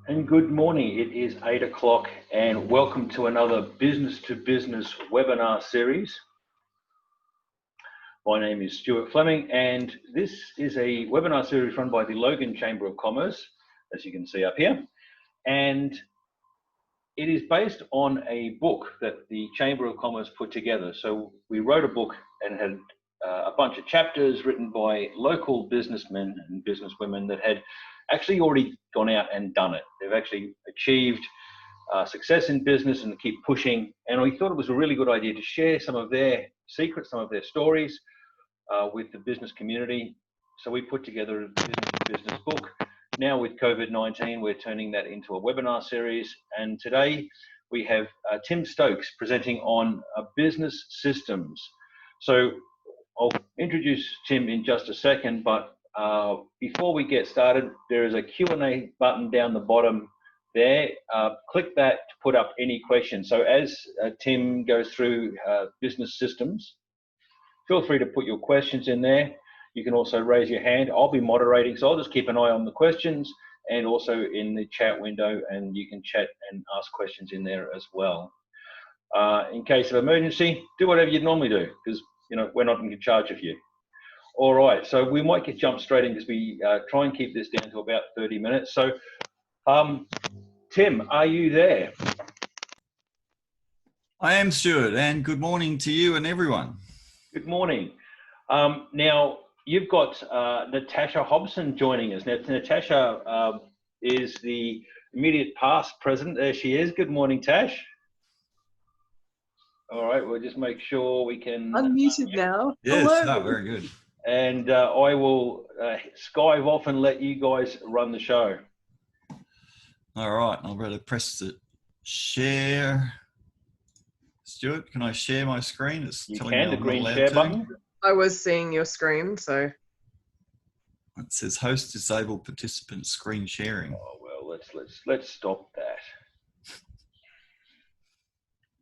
And good morning. It is 8 o'clock and welcome to another business to business webinar series. My name is Stuart Fleming and this is a webinar series run by the Logan Chamber of Commerce, as you can see up here. And it is based on a book that the Chamber of Commerce put together. So we wrote a book and had a bunch of chapters written by local businessmen and businesswomen that had actually already gone out and done it. They've actually achieved success in business and keep pushing. And we thought it was a really good idea to share some of their secrets, some of their stories with the business community. So we put together a business book. Now with COVID-19, we're turning that into a webinar series. And today we have Tim Stokes presenting on business systems. So I'll introduce Tim in just a second, but before we get started, there is a Q&A button down the bottom there. Click that to put up any questions. So as Tim goes through business systems, feel free to put your questions in there. You can also raise your hand. I'll be moderating, so I'll just keep an eye on the questions and also in the chat window, and you can chat and ask questions in there as well. In case of emergency, do whatever you'd normally do, because we're not in charge of you. All right, so we might jump straight in because we try and keep this down to about 30 minutes. So, Tim, are you there? I am, Stuart, and good morning to you and everyone. Good morning. Now, you've got Natasha Hobson joining us. Now, Natasha is the immediate past president. There she is. Good morning, Tash. All right, we'll just make sure we can... Unmuted now. Yes, Hello. very good. And I will skive off and let you guys run the show. All right, I'll better press the share. Stuart, can I share my screen? It's you telling can, me the I'm green not allowed share to. button. I was seeing your screen, so... It says host disabled participant screen sharing. Oh, well, let's stop that.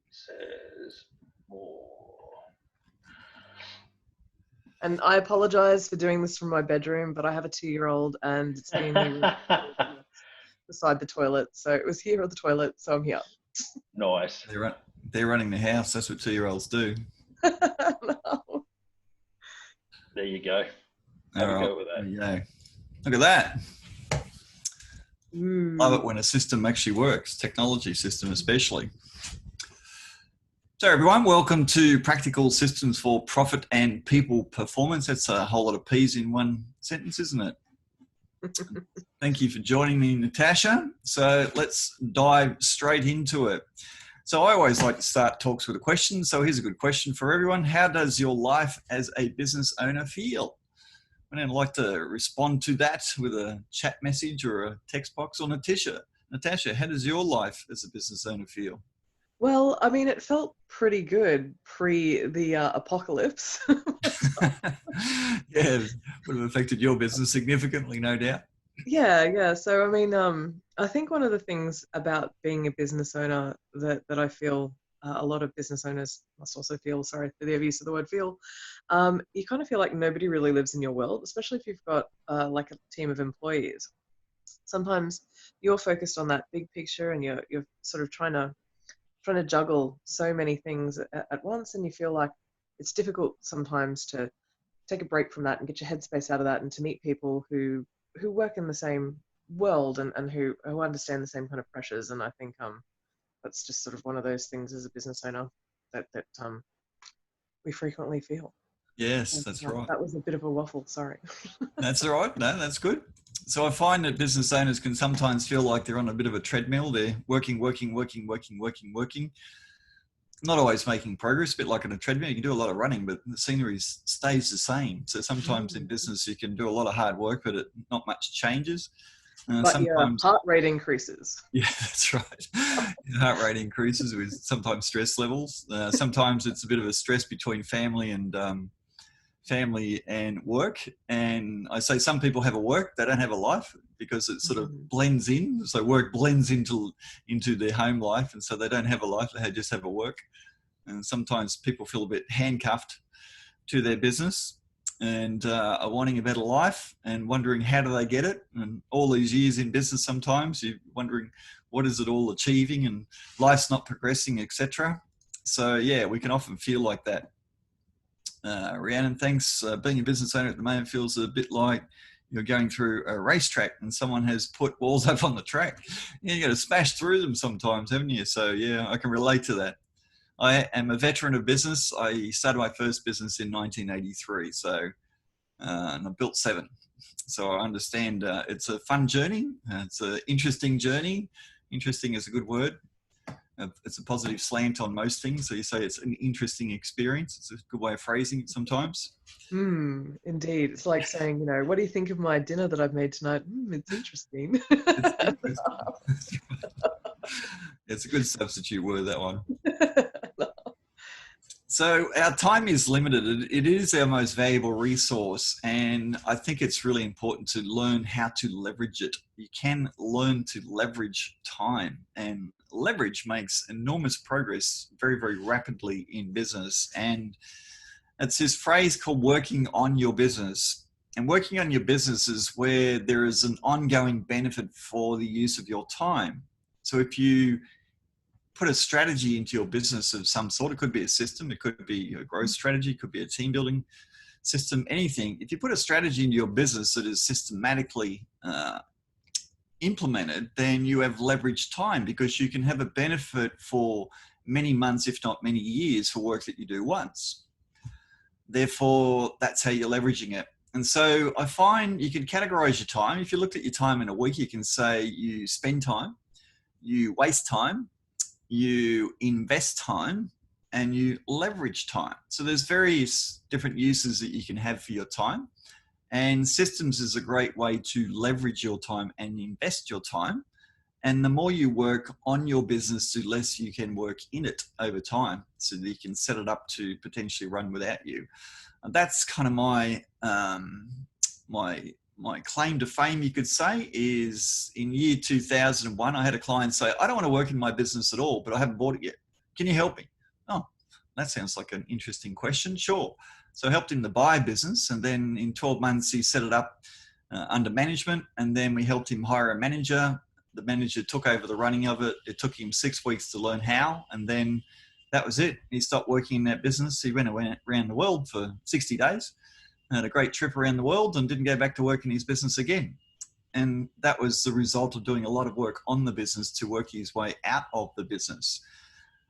Says more. And I apologize for doing this from my bedroom, but I have a 2-year-old and it's been here beside the toilet. So it was here at the toilet, so I'm here. Nice. They're running the house. That's what 2-year-olds do. No. There you go. Have a go with that. There you go. Look at that. Love it when a system actually works, technology system especially. So everyone, welcome to Practical Systems for Profit and People Performance. That's a whole lot of P's in one sentence, isn't it? Thank you for joining me, Natasha. So let's dive straight into it. So I always like to start talks with a question. So here's a good question for everyone. How does your life as a business owner feel? I'd like to respond to that with a chat message or a text box or Natasha. Natasha, how does your life as a business owner feel? Well, I mean, it felt pretty good pre the apocalypse. Yeah, would have affected your business significantly, no doubt. Yeah. So, I mean, I think one of the things about being a business owner that I feel a lot of business owners must also feel, sorry for the use of the word feel, you kind of feel like nobody really lives in your world, especially if you've got like a team of employees. Sometimes you're focused on that big picture and you're sort of trying to juggle so many things at once, and you feel like it's difficult sometimes to take a break from that and get your headspace out of that and to meet people who work in the same world and who understand the same kind of pressures. And I think that's just sort of one of those things as a business owner that we frequently feel. Yes, that's right. That was a bit of a waffle, sorry. That's all right. No, that's good. So I find that business owners can sometimes feel like they're on a bit of a treadmill. They're working. Not always making progress, a bit like on a treadmill. You can do a lot of running, but the scenery stays the same. So sometimes in business, you can do a lot of hard work, but not much changes. But sometimes your heart rate increases. Yeah, that's right. Your heart rate increases with sometimes stress levels. Sometimes it's a bit of a stress between family and work. And I say some people have a work, they don't have a life because it sort of blends in. So work blends into their home life, and so they don't have a life, they just have a work. And sometimes people feel a bit handcuffed to their business. and are wanting a better life and wondering how do they get it. And all these years in business, sometimes you're wondering what is it all achieving and life's not progressing, etc. So yeah, we can often feel like that. Rhiannon, thanks. Being a business owner at the moment feels a bit like you're going through a racetrack and someone has put walls up on the track. You got to smash through them sometimes, haven't you? So yeah, I can relate to that. I am a veteran of business. I started my first business in 1983, and I built 7. So I understand it's a fun journey. It's an interesting journey. Interesting is a good word. It's a positive slant on most things. So you say it's an interesting experience. It's a good way of phrasing it sometimes. Indeed. It's like saying, you know, what do you think of my dinner that I've made tonight? It's interesting. It's a good substitute word, that one. So our time is limited. It is our most valuable resource, and I think it's really important to learn how to leverage it. You can learn to leverage time, and leverage makes enormous progress very, very rapidly in business. And it's this phrase called working on your business. And working on your business is where there is an ongoing benefit for the use of your time. So if you put a strategy into your business of some sort, it could be a system, it could be a growth strategy, it could be a team building system, anything. If you put a strategy into your business that is systematically implemented, then you have leveraged time, because you can have a benefit for many months, if not many years, for work that you do once. Therefore, that's how you're leveraging it. And so I find you can categorize your time. If you looked at your time in a week, you can say you spend time, you waste time, you invest time, and you leverage time. So there's various different uses that you can have for your time. And systems is a great way to leverage your time and invest your time. And the more you work on your business, the less you can work in it over time, so that you can set it up to potentially run without you. And that's kind of my claim to fame, you could say, is in year 2001, I had a client say, I don't want to work in my business at all, but I haven't bought it yet. Can you help me? Oh, that sounds like an interesting question. Sure. So I helped him to buy a business, and then in 12 months, he set it up under management, and then we helped him hire a manager. The manager took over the running of it. It took him 6 weeks to learn how, and then that was it. He stopped working in that business. He went around the world for 60 days, had a great trip around the world, and didn't go back to work in his business again. And that was the result of doing a lot of work on the business to work his way out of the business.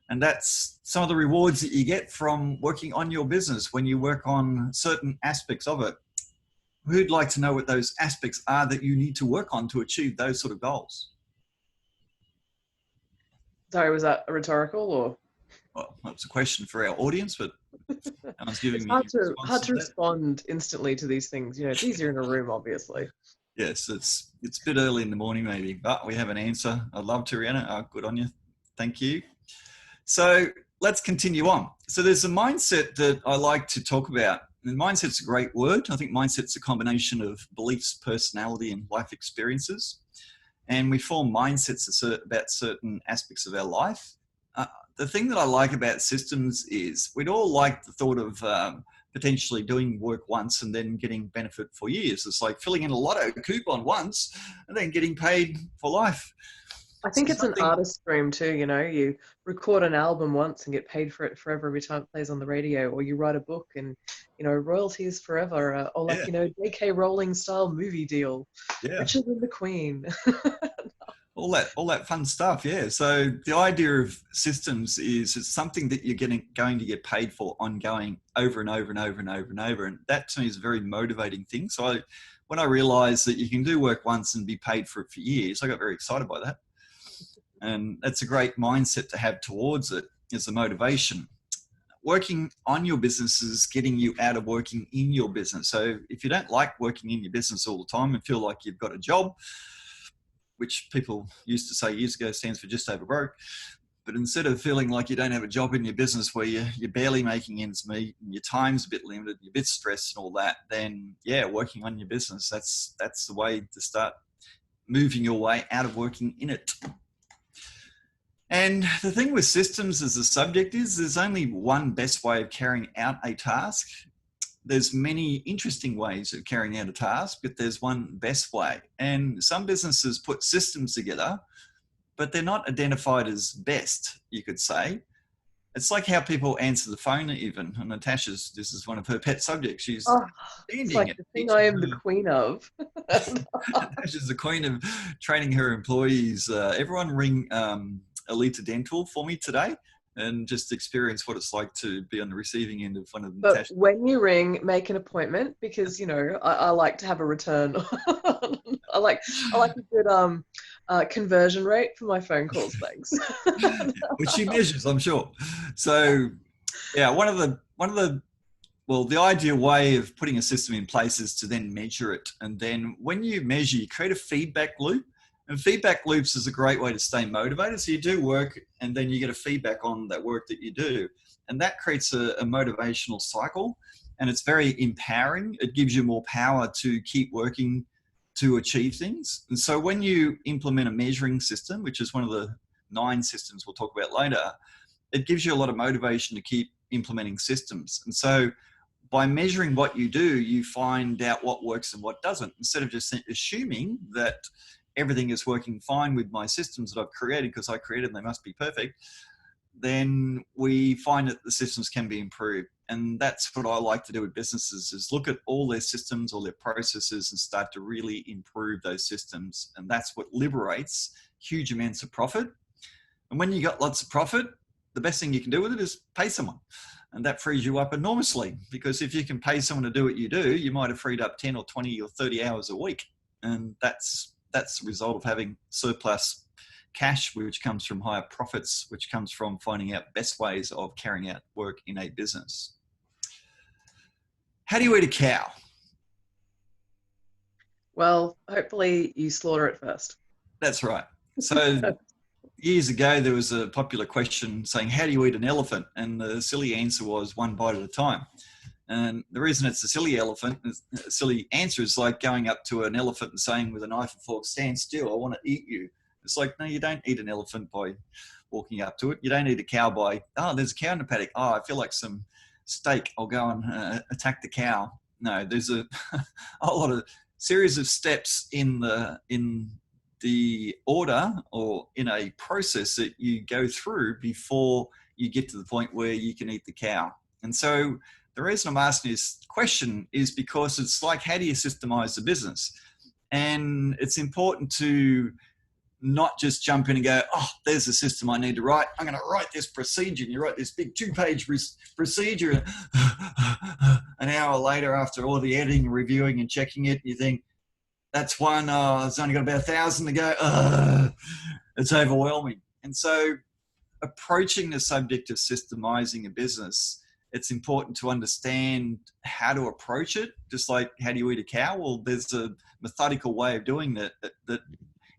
And that's some of the rewards that you get from working on your business when you work on certain aspects of it. Who'd like to know what those aspects are that you need to work on to achieve those sort of goals? Sorry, was that rhetorical or? Well, that was a question for our audience, but no one's giving me It's hard to respond instantly to these things. You know, it's easier in a room, obviously. Yes, it's a bit early in the morning maybe, but we have an answer. I'd love to, Rihanna. Oh, good on you. Thank you. So let's continue on. So there's a mindset that I like to talk about. And mindset's a great word. I think mindset's a combination of beliefs, personality, and life experiences. And we form mindsets about certain aspects of our life. The thing that I like about systems is we'd all like the thought of potentially doing work once and then getting benefit for years. It's like filling in a lotto coupon once and then getting paid for life. I think it's an artist dream too, you know, you record an album once and get paid for it forever every time it plays on the radio, or you write a book and, you know, royalties forever, or like, you know, J.K. Rowling style movie deal, richer than the Queen. All that fun stuff, yeah. So the idea of systems is it's something that you're going to get paid for ongoing over and over and over and over and over. And that to me is a very motivating thing. So when I realized that you can do work once and be paid for it for years, I got very excited by that. And that's a great mindset to have towards it, is the motivation. Working on your business is getting you out of working in your business. So if you don't like working in your business all the time and feel like you've got a job, which people used to say years ago stands for just over broke, but instead of feeling like you don't have a job in your business where you're barely making ends meet and your time's a bit limited, you're a bit stressed and all that, then yeah, working on your business, that's the way to start moving your way out of working in it. And the thing with systems as a subject is there's only one best way of carrying out a task. there's many interesting ways of carrying out a task, but there's one best way. And some businesses put systems together, but they're not identified as best, you could say. It's like how people answer the phone even. And Natasha's, this is one of her pet subjects. She's it's like the thing I am the queen of. Natasha's the queen of training her employees. Everyone ring Alita Dental for me today and just experience what it's like to be on the receiving end of one of But Natasha's. when you ring, make an appointment because, you know, I like to have a return. I like a good conversion rate for my phone calls, thanks. Which she measures, I'm sure. So, yeah, the ideal way of putting a system in place is to then measure it. And then when you measure, you create a feedback loop. And feedback loops is a great way to stay motivated. So you do work and then you get a feedback on that work that you do. And that creates a motivational cycle. And it's very empowering. It gives you more power to keep working to achieve things. And so when you implement a measuring system, which is one of the 9 systems we'll talk about later, it gives you a lot of motivation to keep implementing systems. And so by measuring what you do, you find out what works and what doesn't, instead of just assuming that everything is working fine with my systems that I've created because I created them, they must be perfect. Then we find that the systems can be improved. And that's what I like to do with businesses, is look at all their systems, all their processes, and start to really improve those systems. And that's what liberates huge amounts of profit. And when you got lots of profit, the best thing you can do with it is pay someone. And that frees you up enormously, because if you can pay someone to do what you do, you might have freed up 10 or 20 or 30 hours a week. And that's the result of having surplus cash, which comes from higher profits, which comes from finding out best ways of carrying out work in a business. How do you eat a cow? Well, hopefully you slaughter it first. That's right. So years ago, there was a popular question saying, how do you eat an elephant? And the silly answer was 1 bite at a time. And the reason it's a silly answer is like going up to an elephant and saying with a knife and fork, stand still, I want to eat you. It's like, no, you don't eat an elephant by walking up to it. You don't eat a cow by, oh, there's a cow in the paddock. Oh, I feel like some steak. I'll go and attack the cow. No, there's a lot of series of steps in the order or in a process that you go through before you get to the point where you can eat the cow. And so the reason I'm asking this question is because it's like, how do you systemize the business? And it's important to not just jump in and go, oh, there's a system I need to write. I'm going to write this procedure. And you write this big 2-page procedure. An hour later, after all the editing, reviewing and checking it, you think, that's one, it's only got about 1,000 to go. It's overwhelming. And so approaching the subject of systemizing a business, it's important to understand how to approach it. Just like, how do you eat a cow? Well, there's a methodical way of doing that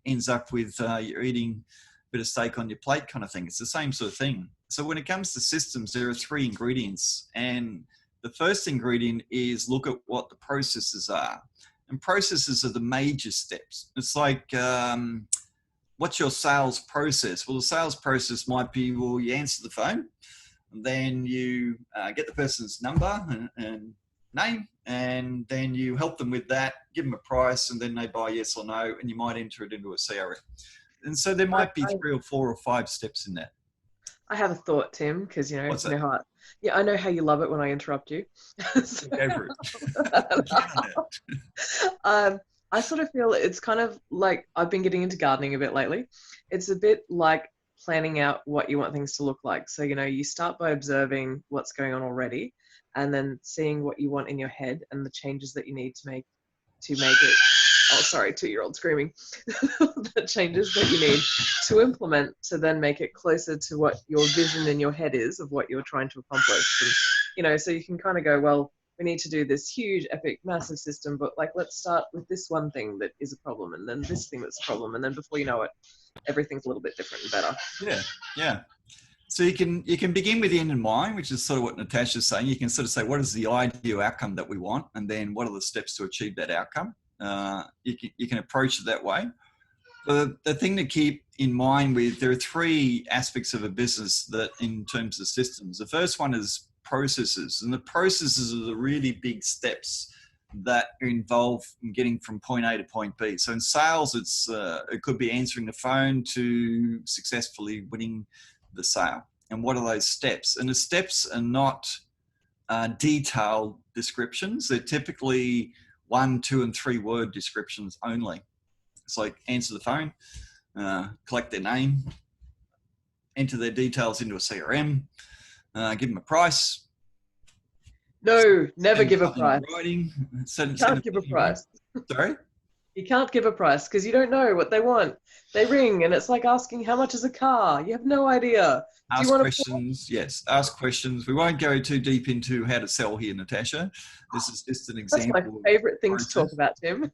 ends up with you're eating a bit of steak on your plate kind of thing. It's the same sort of thing. So when it comes to systems, there are 3 ingredients. And the first ingredient is look at what the processes are. And processes are the major steps. It's like, what's your sales process? Well, the sales process might be, well, you answer the phone, and then you get the person's number and name, and then you help them with that, give them a price, and then they buy yes or no, and you might enter it into a CRM. And so there might be 3 or 4 or 5 steps in that. I have a thought, Tim, because you know, What's you know how I know how you love it when I interrupt you. So, go for it. I sort of feel it's kind of like, I've been getting into gardening a bit lately. It's a bit like planning out what you want things to look like. So, you know, you start by observing what's going on already, and then seeing what you want in your head and the changes that you need to make it. Oh, sorry, 2-year-old screaming. The changes that you need to implement to then make it closer to what your vision in your head is of what you're trying to accomplish. And, you know, so you can kind of go, well, we need to do this huge, epic, massive system, but like, let's start with this one thing that is a problem, and then this thing that's a problem, and then before you know it, everything's a little bit different and better. Yeah. So you can begin with the end in mind, which is sort of what Natasha's saying. You can sort of say, what is the ideal outcome that we want? And then what are the steps to achieve that outcome? You can approach it that way. But the thing to keep in mind there are 3 aspects of a business that in terms of systems. The first one is processes, and the processes are the really big steps that are involved in getting from point A to point B. So in sales, it could be answering the phone to successfully winning the sale. And what are those steps? And the steps are not detailed descriptions. They're typically 1, 2, and 3 word descriptions only. It's like answer the phone, collect their name, enter their details into a CRM, give them a price. No, never give a price. Writing, You can't give a price. Sorry? You can't give a price because you don't know what they want. They ring and it's like asking how much is a car. You have no idea. Ask questions, yes. Ask questions. We won't go too deep into how to sell here, Natasha. This is just an example. That's my favourite thing to talk about, Tim.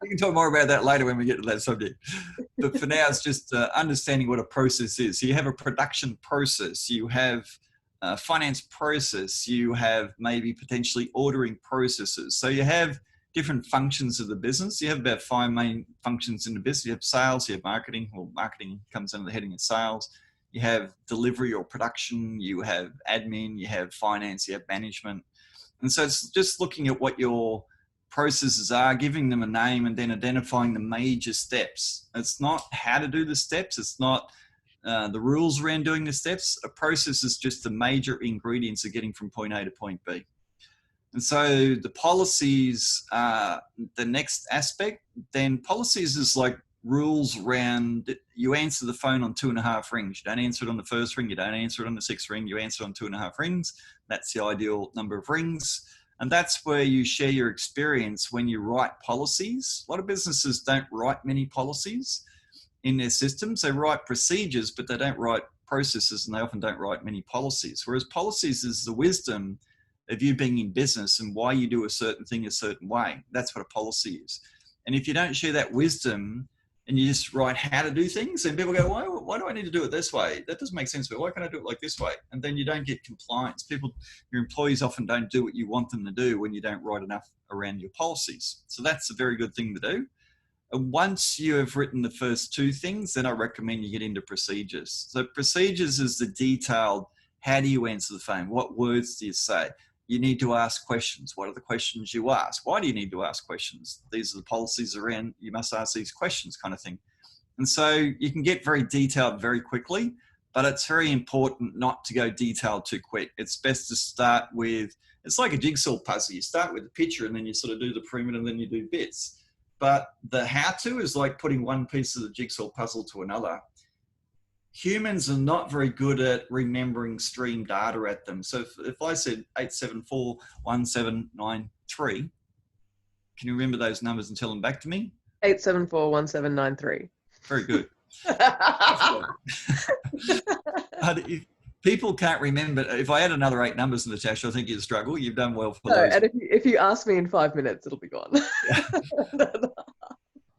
We can talk more about that later when we get to that subject. But for now, it's just understanding what a process is. So you have a production process. You have a finance process. You have maybe potentially ordering processes. So you have different functions of the business. You have about 5 main functions in the business. You have sales, you have marketing. Well, marketing comes under the heading of sales. You have delivery or production. You have admin. You have finance. You have management. And so it's just looking at what your processes are, giving them a name, and then identifying the major steps. It's not how to do the steps. It's not the rules around doing the steps. A process is just the major ingredients of getting from point A to point B. And so the policies are the next aspect. Then policies is like rules around, you answer the phone on 2.5 rings. You don't answer it on the first ring. You don't answer it on the 6th ring. You answer on 2.5 rings. That's the ideal number of rings. And that's where you share your experience when you write policies. A lot of businesses don't write many policies in their systems. They write procedures, but they don't write processes, and they often don't write many policies. Whereas policies is the wisdom of you being in business and why you do a certain thing a certain way. That's what a policy is. And if you don't share that wisdom and you just write how to do things, and people go, why do I need to do it this way? That doesn't make sense, but why can't I do it like this way? And then you don't get compliance. Your employees often don't do what you want them to do when you don't write enough around your policies. So that's a very good thing to do. And once you have written the first 2 things, then I recommend you get into procedures. So procedures is the detailed, how do you answer the phone? What words do you say? You need to ask questions. What are the questions you ask? Why do you need to ask questions? These are the policies around, you must ask these questions kind of thing. And so you can get very detailed very quickly, but it's very important not to go detailed too quick. It's best to start with, it's like a jigsaw puzzle. You start with the picture and then you sort of do the perimeter and then you do bits. But the how-to is like putting one piece of the jigsaw puzzle to another. Humans are not very good at remembering stream data at them. So if I said 8741793, can you remember those numbers and tell them back to me? 8741793. Very good. If people can't remember, if I add another 8 numbers, Natasha, I think you'd struggle. You've done well for those. And if you ask me in 5 minutes, it'll be gone. Yeah.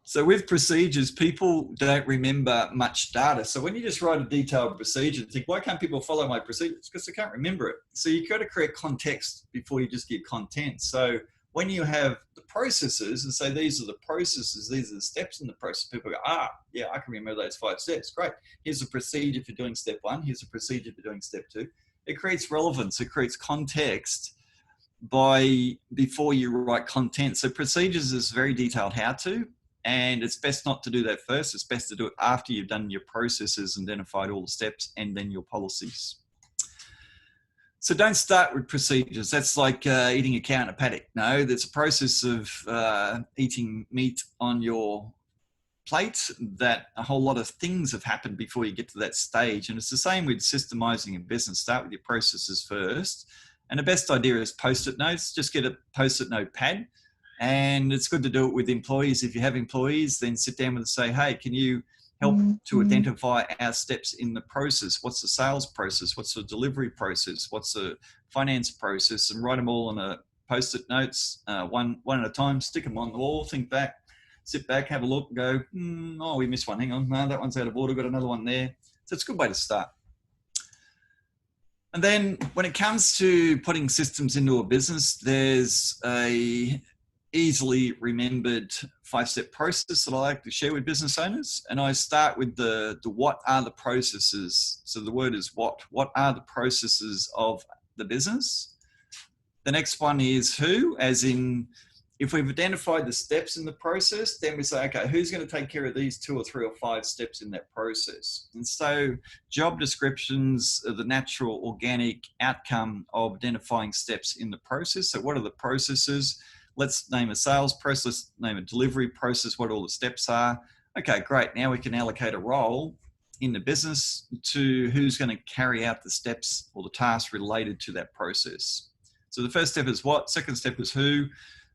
So with procedures, people don't remember much data. So when you just write a detailed procedure, think, why can't people follow my procedures? Because they can't remember it. So you've got to create context before you just give content. So when you have the processes and say, these are the processes, these are the steps in the process, people go, yeah, I can remember those 5 steps. Great. Here's a procedure for doing step 1. Here's a procedure for doing step 2. It creates relevance. It creates context before you write content. So procedures is very detailed how to. And it's best not to do that first. It's best to do it after you've done your processes, identified all the steps, and then your policies. So don't start with procedures. That's like eating a cow in a paddock. No, there's a process of eating meat on your plate that a whole lot of things have happened before you get to that stage. And it's the same with systemizing a business. Start with your processes first. And the best idea is Post-it notes. Just get a Post-it note pad. And it's good to do it with employees. If you have employees, then sit down with them and say, hey, can you help to identify our steps in the process? What's the sales process? What's the delivery process? What's the finance process? And write them all on a Post-it notes, one at a time, stick them on the wall, think back, sit back, have a look and go, oh, we missed one. Hang on. No, that one's out of order. Got another one there. So it's a good way to start. And then when it comes to putting systems into a business, there's easily remembered 5-step process that I like to share with business owners. And I start with the what are the processes. So the word is what are the processes of the business? The next one is who, as in, if we've identified the steps in the process, then we say, okay, who's going to take care of these 2 or 3 or 5 steps in that process? And so job descriptions are the natural organic outcome of identifying steps in the process. So what are the processes? Let's name a sales process, let's name a delivery process, what all the steps are. Okay, great. Now we can allocate a role in the business to who's going to carry out the steps or the tasks related to that process. So the first step is what, second step is who,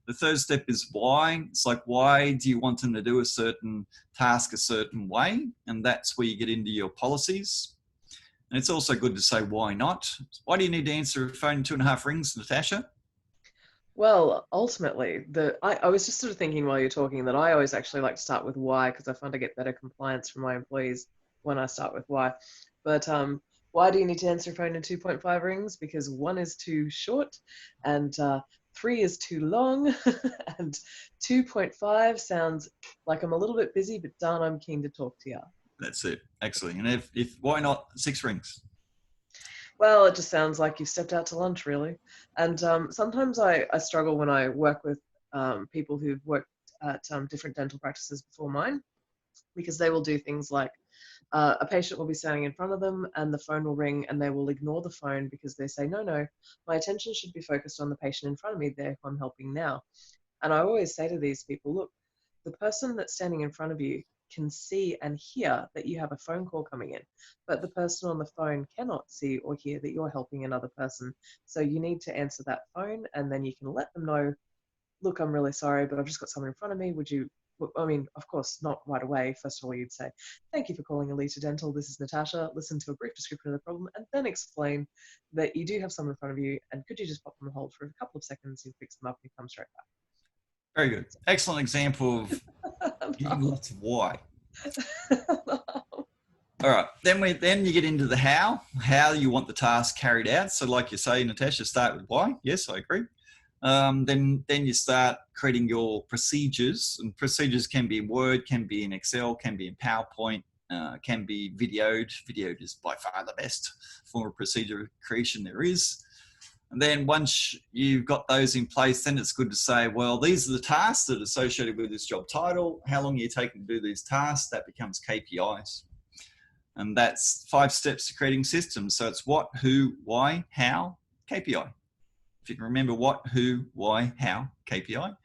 the third step is why. It's like, why do you want them to do a certain task a certain way? And that's where you get into your policies. And it's also good to say, why not? Why do you need to answer a phone 2.5 rings, Natasha? Well, ultimately, I was just sort of thinking while you're talking that I always actually like to start with why, because I find I get better compliance from my employees when I start with why. But why do you need to answer a phone in 2.5 rings? Because 1 is too short, and 3 is too long, and 2.5 sounds like I'm a little bit busy, but darn, I'm keen to talk to you. That's it. Excellent. And if why not 6 rings? Well, it just sounds like you've stepped out to lunch, really. And sometimes I struggle when I work with people who've worked at different dental practices before mine, because they will do things like a patient will be standing in front of them and the phone will ring and they will ignore the phone because they say, no, my attention should be focused on the patient in front of me, there who I'm helping now. And I always say to these people, look, the person that's standing in front of you can see and hear that you have a phone call coming in, but the person on the phone cannot see or hear that you're helping another person. So you need to answer that phone, and then you can let them know, look, I'm really sorry, but I've just got someone in front of me. Would you, I mean, of course, not right away. First of all, you'd say, thank you for calling Alita Dental. This is Natasha. Listen to a brief description of the problem and then explain that you do have someone in front of you, and could you just pop them on hold for a couple of seconds, you fix them up and you come straight back. Very good. Excellent example of giving lots of why. All right. Then you get into the how you want the task carried out. So like you say, Natasha, start with why. Yes, I agree. Then you start creating your procedures, and procedures can be in Word, can be in Excel, can be in PowerPoint, can be videoed. Videoed is by far the best form of procedure creation there is. And then once you've got those in place, then it's good to say, well, these are the tasks that are associated with this job title. How long are you taking to do these tasks? That becomes KPIs. And that's 5 steps to creating systems. So it's what, who, why, how, KPI. If you can remember what, who, why, how, KPI,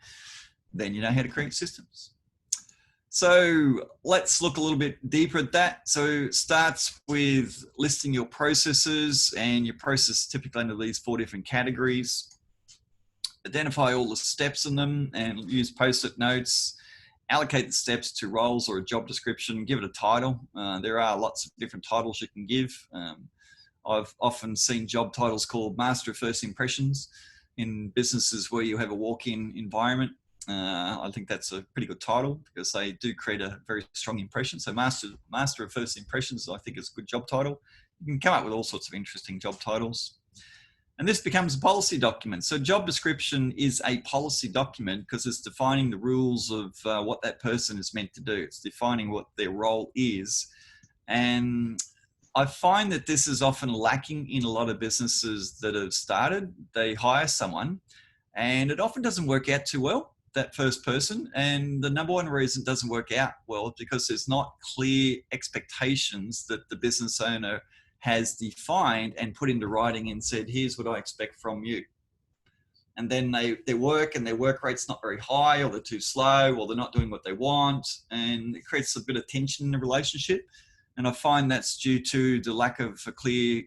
then you know how to create systems. So let's look a little bit deeper at that. So it starts with listing your processes, and your process typically under these 4 different categories. Identify all the steps in them and use post-it notes. Allocate the steps to roles or a job description. Give it a title. There are lots of different titles you can give. I've often seen job titles called Master of First Impressions in businesses where you have a walk-in environment. I think that's a pretty good title because they do create a very strong impression. So Master of First Impressions, I think, is a good job title. You can come up with all sorts of interesting job titles. And this becomes a policy document. So job description is a policy document because it's defining the rules of what that person is meant to do. It's defining what their role is. And I find that this is often lacking in a lot of businesses that have started. They hire someone and it often doesn't work out too well, that first person. And the number one reason it doesn't work out well is because there's not clear expectations that the business owner has defined and put into writing and said, here's what I expect from you. And then their work rate's not very high, or they're too slow, or they're not doing what they want. And it creates a bit of tension in the relationship. And I find that's due to the lack of a clear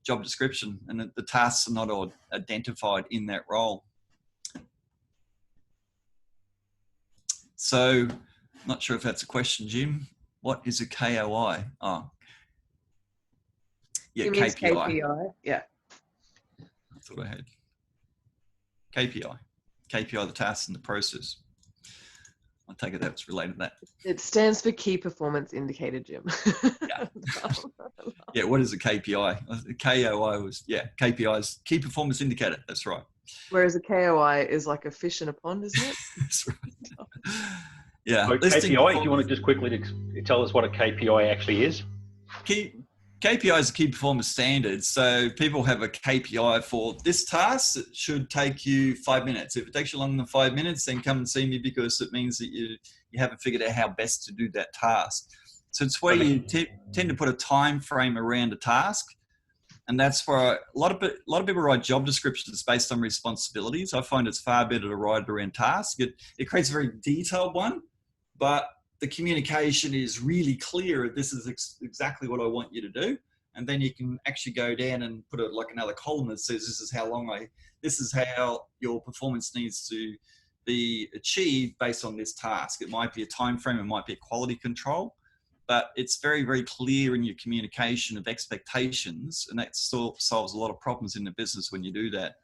job description, and the tasks are not identified in that role. So, not sure if that's a question, Jim. What is a KOI? Oh, yeah, KPI. Yeah. I thought I had KPI. KPI, the tasks and the process. I take it that's related to that. It stands for Key Performance Indicator, Jim. Yeah. Yeah, what is a KPI? KOI was, KPIs, Key Performance Indicator. That's right. Whereas a KOI is like a fish in a pond, isn't it? That's right. Yeah. So Listing KPI, do you want to just quickly tell us what a KPI actually is? KPI is a key performance standard. So people have a KPI for this task. It should take you 5 minutes. If it takes you longer than 5 minutes, then come and see me, because it means that you haven't figured out how best to do that task. So it's where you tend to put a time frame around a task. And that's for a lot of people write job descriptions based on responsibilities. I find it's far better to write it around tasks. It creates a very detailed one, but the communication is really clear. This is exactly what I want you to do. And then you can actually go down and put it like another column that says, this is how your performance needs to be achieved based on this task. It might be a time frame, it might be a quality control, but it's very, very clear in your communication of expectations, and that solves a lot of problems in the business when you do that.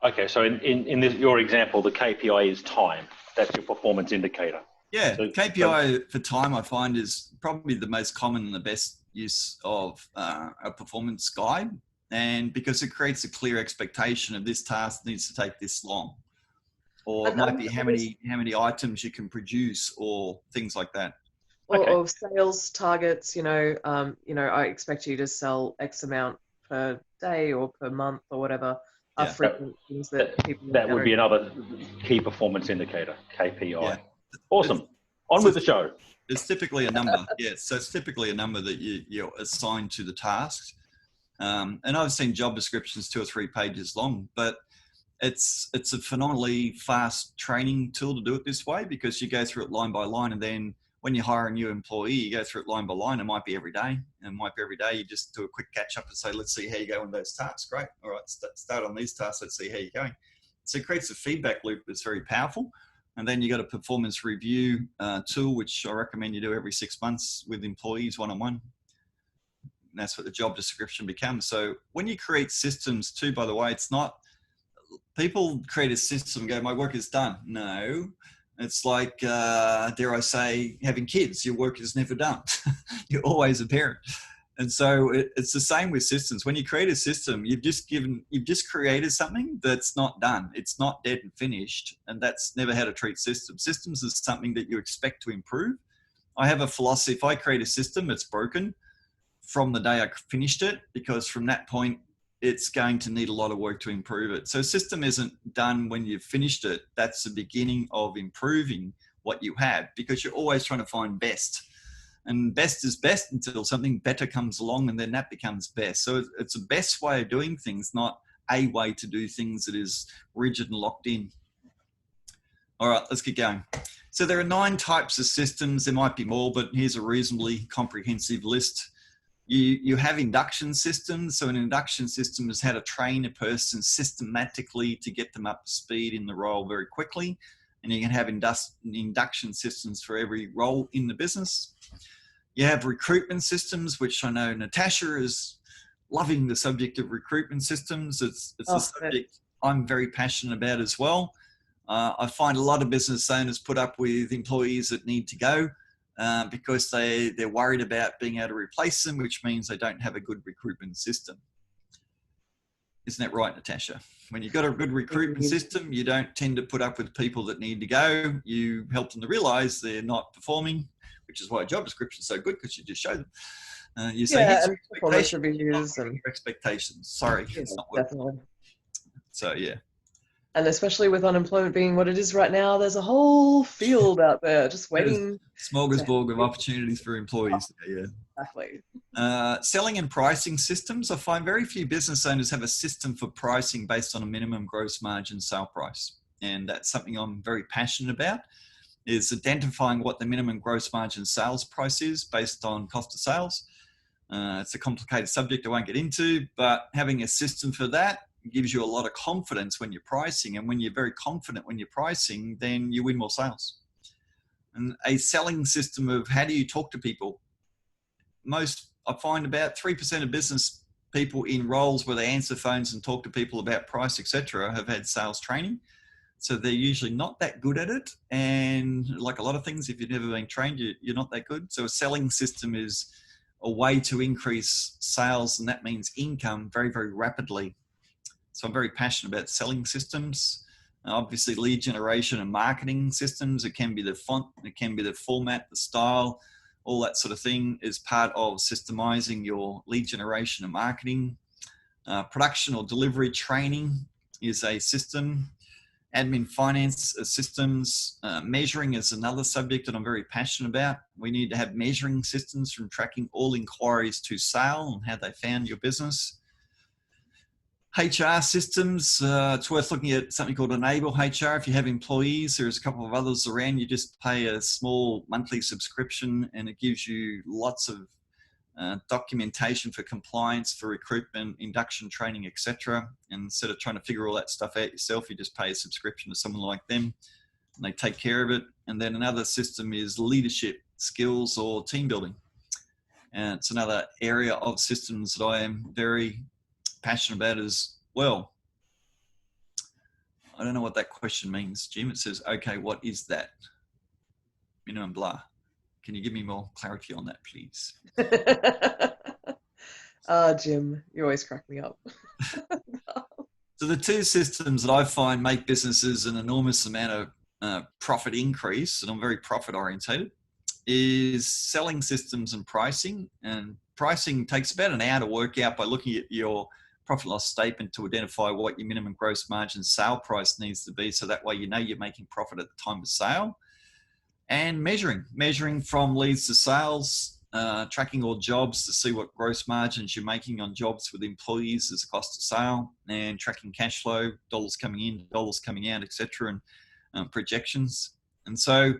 Okay, so in your example, the KPI is time. That's your performance indicator. Yeah, so KPI for time, I find, is probably the most common and the best use of a performance guide, and because it creates a clear expectation of this task needs to take this long, or it might be how many items you can produce, or things like that. Or sales targets, I expect you to sell X amount per day or per month or whatever. Are frequent things that people. That would be another key performance indicator, KPI. Yeah. Awesome. On with the show. It's typically a number. Yeah, so it's typically a number that you assign to the tasks. And I've seen job descriptions 2 or 3 pages long, but it's a phenomenally fast training tool to do it this way, because you go through it line by line, and then when you hire a new employee, you go through it line by line. It might be every day. And it might be every day you just do a quick catch up and say, let's see how you go on those tasks. Great. All right, start on these tasks. Let's see how you're going. So it creates a feedback loop that's very powerful. And then you got a performance review tool, which I recommend you do every 6 months with employees one-on-one. And that's what the job description becomes. So when you create systems too, by the way, it's not, people create a system and go, my work is done. No. It's like, dare I say, having kids. Your work is never done. You're always a parent. And so it's the same with systems. When you create a system, you've just created something that's not done. It's not dead and finished. And that's never how to treat systems. Systems is something that you expect to improve. I have a philosophy. If I create a system, it's broken from the day I finished it, because from that point, it's going to need a lot of work to improve it. So system isn't done when you've finished it. That's the beginning of improving what you have, because you're always trying to find best. And best is best until something better comes along, and then that becomes best. So it's a best way of doing things, not a way to do things that is rigid and locked in. All right, let's get going. So there are 9 types of systems. There might be more, but here's a reasonably comprehensive list. You have induction systems. So an induction system is how to train a person systematically to get them up to speed in the role very quickly. And you can have induction systems for every role in the business. You have recruitment systems, which I know Natasha is loving the subject of recruitment systems. It's a subject I'm very passionate about as well. I find a lot of business owners put up with employees that need to go because they're worried about being able to replace them, which means they don't have a good recruitment system. Isn't that right, Natasha? When you've got a good recruitment system, you don't tend to put up with people that need to go. You help them to realize they're not performing, which is why job description is so good, because you just show them. You say, expectations. Sorry, it's not working. Definitely. So, yeah. And especially with unemployment being what it is right now, there's a whole field out there just waiting. Smorgasbord of opportunities for employees. Yeah. Exactly. Selling and pricing systems. I find very few business owners have a system for pricing based on a minimum gross margin sale price. And that's something I'm very passionate about, is identifying what the minimum gross margin sales price is based on cost of sales. It's a complicated subject I won't get into, but having a system for that gives you a lot of confidence when you're pricing. And when you're very confident when you're pricing, then you win more sales. And a selling system of how do you talk to people. I find about 3% of business people in roles where they answer phones and talk to people about price, etc., have had sales training. So they're usually not that good at it. And like a lot of things, if you've never been trained, you're not that good. So a selling system is a way to increase sales, and that means income very, very rapidly. So I'm very passionate about selling systems. Obviously, lead generation and marketing systems. It can be the font, it can be the format, the style, all that sort of thing is part of systemizing your lead generation and marketing. Production or delivery training is a system. Admin finance systems. Measuring is another subject that I'm very passionate about. We need to have measuring systems from tracking all inquiries to sale and how they found your business. HR systems, it's worth looking at something called Enable HR. If you have employees, there's a couple of others around. You just pay a small monthly subscription and it gives you lots of documentation for compliance, for recruitment, induction training, etc. And instead of trying to figure all that stuff out yourself, you just pay a subscription to someone like them and they take care of it. And then another system is leadership skills or team building. And it's another area of systems that I am very passionate about as well. I don't know what that question means, Jim. It says, okay, what is that? Minimum blah. Can you give me more clarity on that, please? Jim, you always crack me up. So the two systems that I find make businesses an enormous amount of profit increase, and I'm very profit orientated, is selling systems and pricing. And pricing takes about an hour to work out by looking at your profit loss statement to identify what your minimum gross margin sale price needs to be. So that way, you know, you're making profit at the time of sale. And measuring from leads to sales, tracking all jobs to see what gross margins you're making on jobs with employees as a cost of sale, and tracking cash flow, dollars coming in, dollars coming out, etc., and projections. And so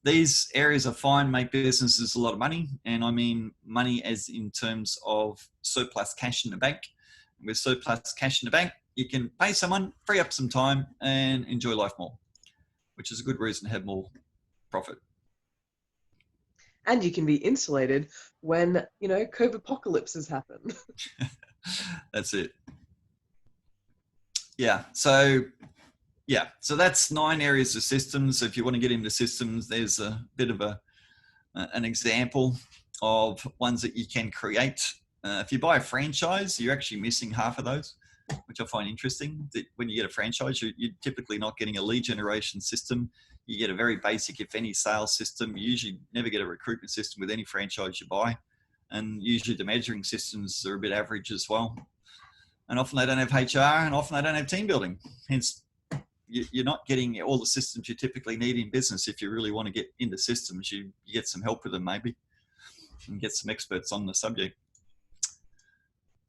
these areas I find make businesses a lot of money, and I mean money as in terms of surplus cash in the bank. With surplus cash in the bank, you can pay someone, free up some time, and enjoy life more, which is a good reason to have more profit. And you can be insulated when, you know, COVID apocalypses happen. That's it. Yeah. So that's 9 areas of systems. If you want to get into systems, there's a bit of an example of ones that you can create. If you buy a franchise, you're actually missing half of those, which I find interesting. That when you get a franchise, you're typically not getting a lead generation system. You get a very basic, if any, sales system. You usually never get a recruitment system with any franchise you buy. And usually the measuring systems are a bit average as well. And often they don't have HR, and often they don't have team building. Hence, you're not getting all the systems you typically need in business. If you really want to get into systems, you get some help with them maybe, and get some experts on the subject.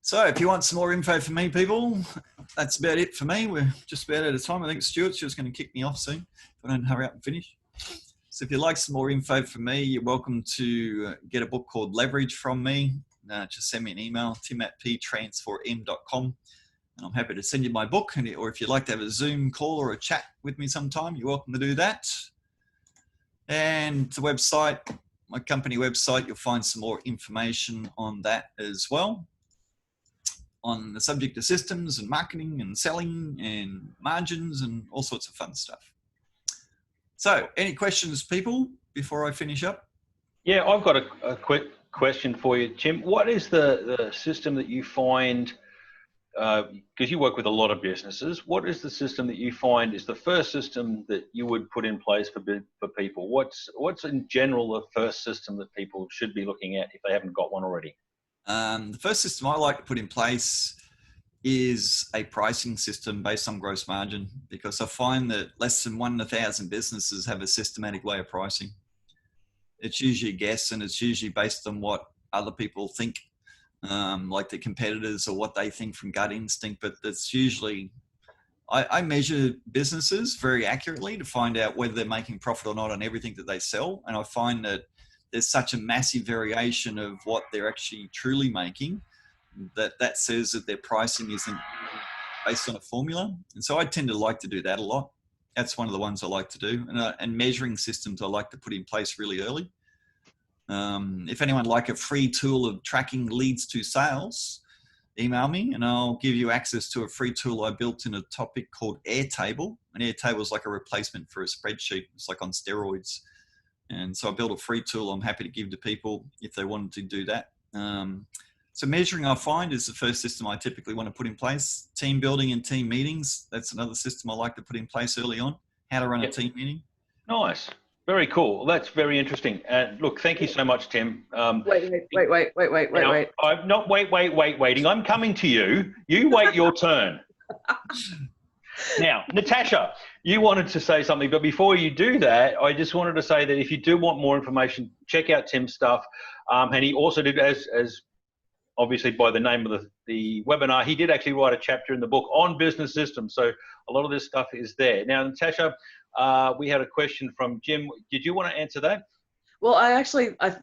So if you want some more info from me, people, that's about it for me. We're just about out of time. I think Stuart's just going to kick me off soon if I don't hurry up and finish. So if you'd like some more info from me, you're welcome to get a book called Leverage from me. Just send me an email, tim@ptransform.com, and I'm happy to send you my book. Or if you'd like to have a Zoom call or a chat with me sometime, you're welcome to do that. And the website, my company website, you'll find some more information on that as well, on the subject of systems and marketing and selling and margins and all sorts of fun stuff. So any questions, people, before I finish up? Yeah, I've got a quick question for you, Jim. What is the system that you find, because you work with a lot of businesses, what is the system that you find is the first system that you would put in place for people? What's in general the first system that people should be looking at if they haven't got one already? The first system I like to put in place is a pricing system based on gross margin, because I find that less than 1 in 1,000 businesses have a systematic way of pricing. It's usually a guess, and it's usually based on what other people think, like the competitors or what they think from gut instinct. But that's usually, I measure businesses very accurately to find out whether they're making profit or not on everything that they sell. And I find that there's such a massive variation of what they're actually truly making that says that their pricing isn't based on a formula. And so I tend to like to do that a lot. That's one of the ones I like to do. And measuring systems I like to put in place really early. If anyone like a free tool of tracking leads to sales, email me and I'll give you access to a free tool I built in a topic called Airtable. And Airtable is like a replacement for a spreadsheet. It's like on steroids. And so I built a free tool I'm happy to give to people if they wanted to do that. So measuring, I find, is the first system I typically want to put in place. Team building and team meetings, that's another system I like to put in place early on. How to run a team meeting. Nice. Very cool. Well, that's very interesting. Look, thank you so much, Tim. Wait. I'm not waiting. I'm coming to you. You wait your turn. Now, Natasha, you wanted to say something, but before you do that, I just wanted to say that if you do want more information, check out Tim's stuff. And he also did, as obviously by the name of the webinar, he did actually write a chapter in the book on business systems. So a lot of this stuff is there. Now, Natasha, we had a question from Jim. Did you want to answer that? Well, I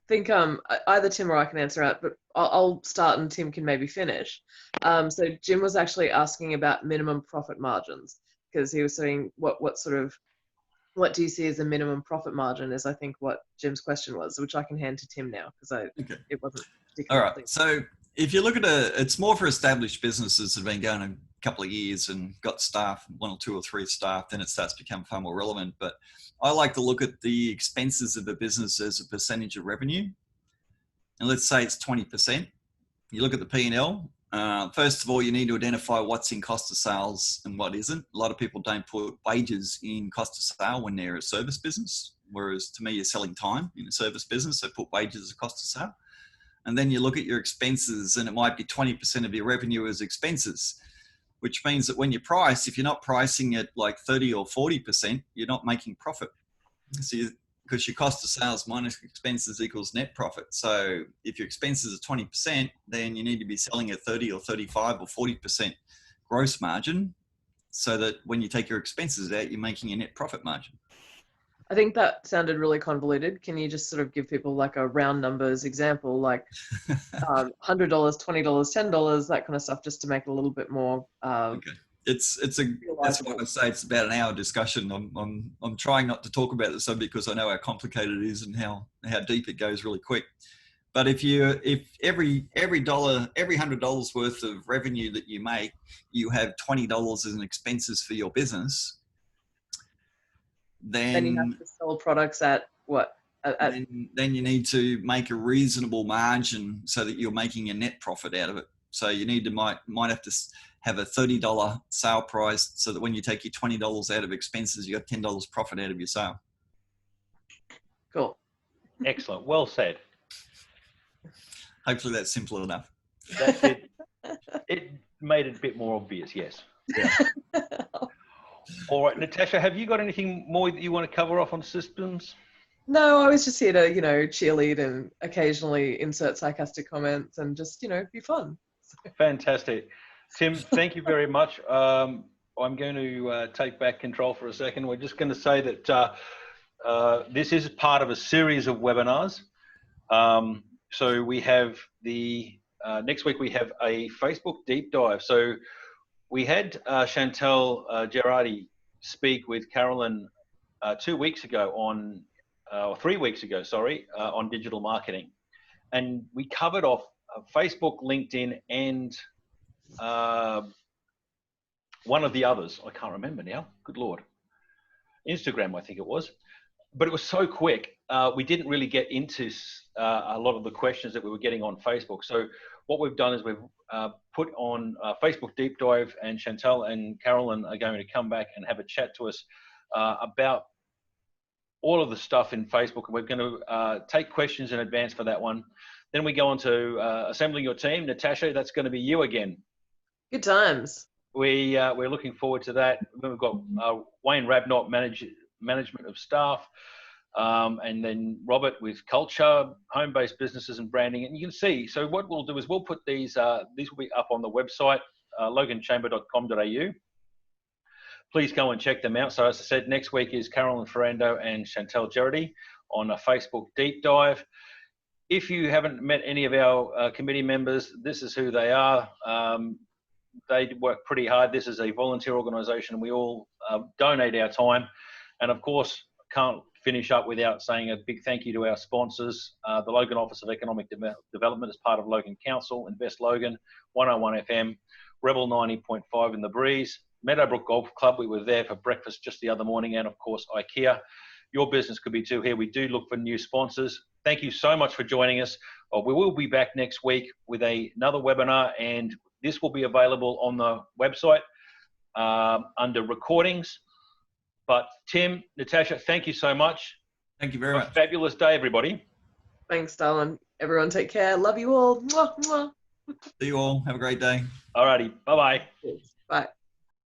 think either Tim or I can answer it, but I'll start and Tim can maybe finish. So Jim was actually asking about minimum profit margins, because he was saying what do you see as a minimum profit margin is, I think, what Jim's question was, which I can hand to Tim now because it wasn't particularly. All right. So if you look at it's more for established businesses that have been going a couple of years and got staff, 1 or 2 or 3 staff, then it starts to become far more relevant. But I like to look at the expenses of a business as a percentage of revenue. And let's say it's 20%. You look at the P&L. First of all, you need to identify what's in cost of sales and what isn't. A lot of people don't put wages in cost of sale when they're a service business, whereas to me, you're selling time in a service business, so put wages as cost of sale. And then you look at your expenses, and it might be 20% of your revenue as expenses, which means that when you price, if you're not pricing at like 30 or 40%, you're not making profit. So because your cost of sales minus expenses equals net profit. So if your expenses are 20%, then you need to be selling at 30 or 35 or 40% gross margin, so that when you take your expenses out, you're making a net profit margin. I think that sounded really convoluted. Can you just sort of give people like a round numbers example, like $100, $20, $10, that kind of stuff, just to make it a little bit more. Okay. That's what I say. It's about an hour discussion. I'm trying not to talk about the subject because I know how complicated it is and how deep it goes really quick. But if every $100 worth of revenue that you make, you have $20 as an expenses for your business, then you have to sell products at what? Then you need to make a reasonable margin so that you're making a net profit out of it. So you might have to have a $30 sale price so that when you take your $20 out of expenses, you got $10 profit out of your sale. Cool. Excellent. Well said. Hopefully that's simple enough. That's it. It made it a bit more obvious, yes. Yeah. All right, Natasha, have you got anything more that you want to cover off on systems? No, I was just here to, cheerlead and occasionally insert sarcastic comments and just, be fun. Fantastic. Tim, thank you very much. I'm going to take back control for a second. We're just going to say that this is part of a series of webinars. So we have next week we have a Facebook deep dive. So we had Chantal Gerardi speak with Carolyn 2 weeks ago or 3 weeks ago, on digital marketing. And we covered off Facebook, LinkedIn, and one of the others. I can't remember now. Good Lord. Instagram, I think it was. But it was so quick, we didn't really get into a lot of the questions that we were getting on Facebook. So what we've done is we've put on Facebook Deep Dive, and Chantal and Carolyn are going to come back and have a chat to us about all of the stuff in Facebook. And we're going to take questions in advance for that one. Then we go on to assembling your team. Natasha, that's going to be you again. Good times. We're looking forward to that. Then we've got Wayne Rabnott, management of staff, and then Robert with culture, home-based businesses and branding. And you can see, so what we'll do is we'll put these will be up on the website, loganchamber.com.au. Please go and check them out. So as I said, next week is Carolyn Ferrando and Chantal Gerardi on a Facebook deep dive. If you haven't met any of our committee members, this is who they are. They work pretty hard. This is a volunteer organisation, and we all donate our time. And of course, can't finish up without saying a big thank you to our sponsors, the Logan Office of Economic Development as part of Logan Council, Invest Logan, 101 FM, Rebel 90.5 in the Breeze, Meadowbrook Golf Club. We were there for breakfast just the other morning, and of course, IKEA. Your business could be too here. We do look for new sponsors. thank you so much for joining us. We will be back next week with another webinar, and this will be available on the website under recordings. But Tim, Natasha, thank you so much. Thank you very much. Fabulous day, everybody. Thanks, darling. Everyone take care. Love you all. Mwah, mwah. See you all. Have a great day. Alrighty, bye-bye. Bye.